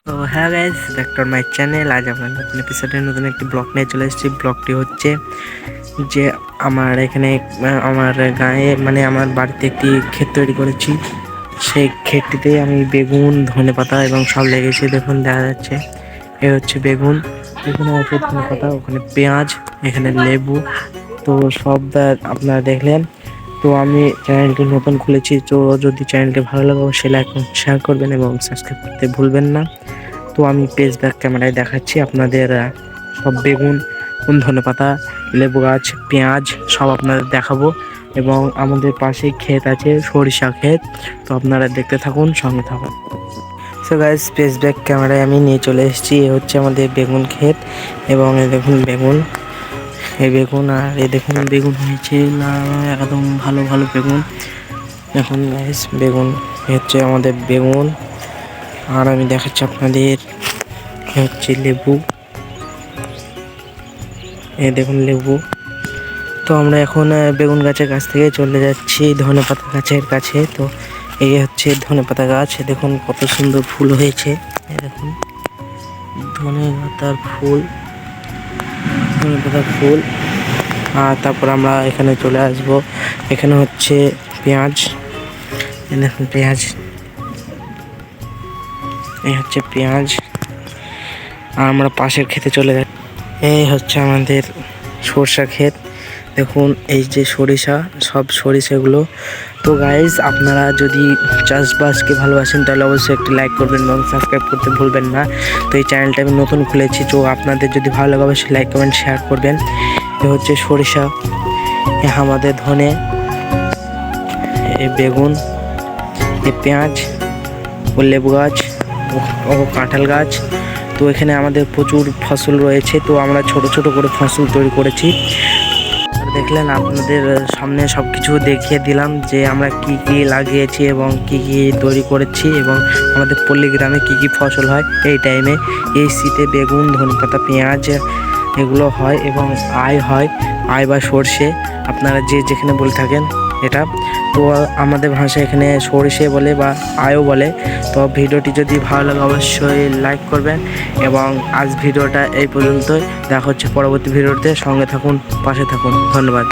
তো হ্যাঁ guys, back to my channel. আজ আমরা নতুন এপিসোডে নতুন একটি ব্লগ নিয়ে চলে এসেছি। ব্লগটি হচ্ছে যে আমার এখানে আমার গায়ে মানে আমার বাড়িতে একটি ক্ষেত তৈরি করেছি। সেই ক্ষেতটিতে আমি বেগুন, ধনেপাতা এবং সব লেগেছে। দেখুন দেখা যাচ্ছে এ হচ্ছে বেগুন, এখানে আছে ধনেপাতা, ওখানে পেঁয়াজ, এখানে লেবু। তো সব আপনারা দেখলেন। তো আমি চ্যানেলটি নতুন খুলেছি, তো যদি চ্যানেলটি ভালো লাগে অবশ্যই লাইক শেয়ার করবেন এবং সাবস্ক্রাইব করতে ভুলবেন না। তো আমি পেজ ব্যাক ক্যামেরায় দেখাচ্ছি আপনাদের সব বেগুন, ধনেপাতা, লেবু গাছ, পেঁয়াজ সব আপনাদের দেখাবো। এবং আমাদের পাশেই ক্ষেত আছে, সরিষা ক্ষেত। তো আপনারা দেখতে থাকুন, সঙ্গে থাকুন। সো গাইস, পেজ ব্যাক ক্যামেরায় আমি নিয়ে চলে এসেছি। এ হচ্ছে আমাদের বেগুন ক্ষেত এবং এই দেখুন বেগুন, এই বেগুন, আর এই দেখুন বেগুন হয়েছে একদম ভালো ভালো বেগুন। এখন গাইস বেগুন হচ্ছে আমাদের বেগুন, আর আমি দেখাচ্ছি আপনাদের হচ্ছে লেবু, এই দেখুন লেবু। তো আমরা এখন বেগুন গাছের কাছ থেকে চলে যাচ্ছি ধনেপাতা গাছের কাছে। তো এই হচ্ছে ধনেপাতা গাছ, দেখুন কত সুন্দর ফুল হয়েছে। এই দেখুন ধনেপাতার ফুল, ধনেপাতার ফুল। আর তারপর আমরা এখানে চলে আসব। এখানে হচ্ছে পেঁয়াজ, এই দেখুন পেঁয়াজ, এই হচ্ছে পেঁয়াজ। আর আমরা পাশের ক্ষেতে চলে যাই। এই হচ্ছে আমাদের সরষা ক্ষেত, দেখুন এই যে সরিষা, সব সরিষাগুলো। তো গাইজ, আপনারা যদি চাষবাসকে ভালোবাসেন তাহলে অবশ্যই একটি লাইক করবেন এবং সাবস্ক্রাইব করতে ভুলবেন না। তো এই চ্যানেলটা আমি নতুন খুলেছি, তো আপনাদের যদি ভালো লাগে অবশ্যই লাইক কমেন্ট শেয়ার করবেন। এ হচ্ছে সরিষা, এ আমাদের ধনে, এ বেগুন, এ পেঁয়াজ, ও লেবু গাছ, ও কাঁঠাল গাছ। তো এখানে আমাদের প্রচুর ফসল রয়েছে। তো আমরা ছোট ছোট করে ফসল তৈরি করেছি। দেখলেন, আপনাদের সামনে সব কিছু দেখিয়ে দিলাম যে আমরা কি কি লাগিয়েছি এবং কি কি তৈরি করেছি এবং আমাদের পল্লী গ্রামে কি কি ফসল হয় এই টাইমে। এই শীতে বেগুন, ধনেপাতা, পেঁয়াজ এগুলো হয় এবং আয় বা সর্ষে, আপনারা যে যেখানে বলে থাকেন এটা। তো আমাদের ভাষায় এখানে সরিষে বলে বা আয়ও বলে। তো ভিডিওটি যদি ভালো লাগে অবশ্যই লাইক করবেন এবং আজ ভিডিওটা এই পর্যন্তই। দেখা হচ্ছে পরবর্তী ভিডিওতে, সঙ্গে থাকুন, পাশে থাকুন। ধন্যবাদ।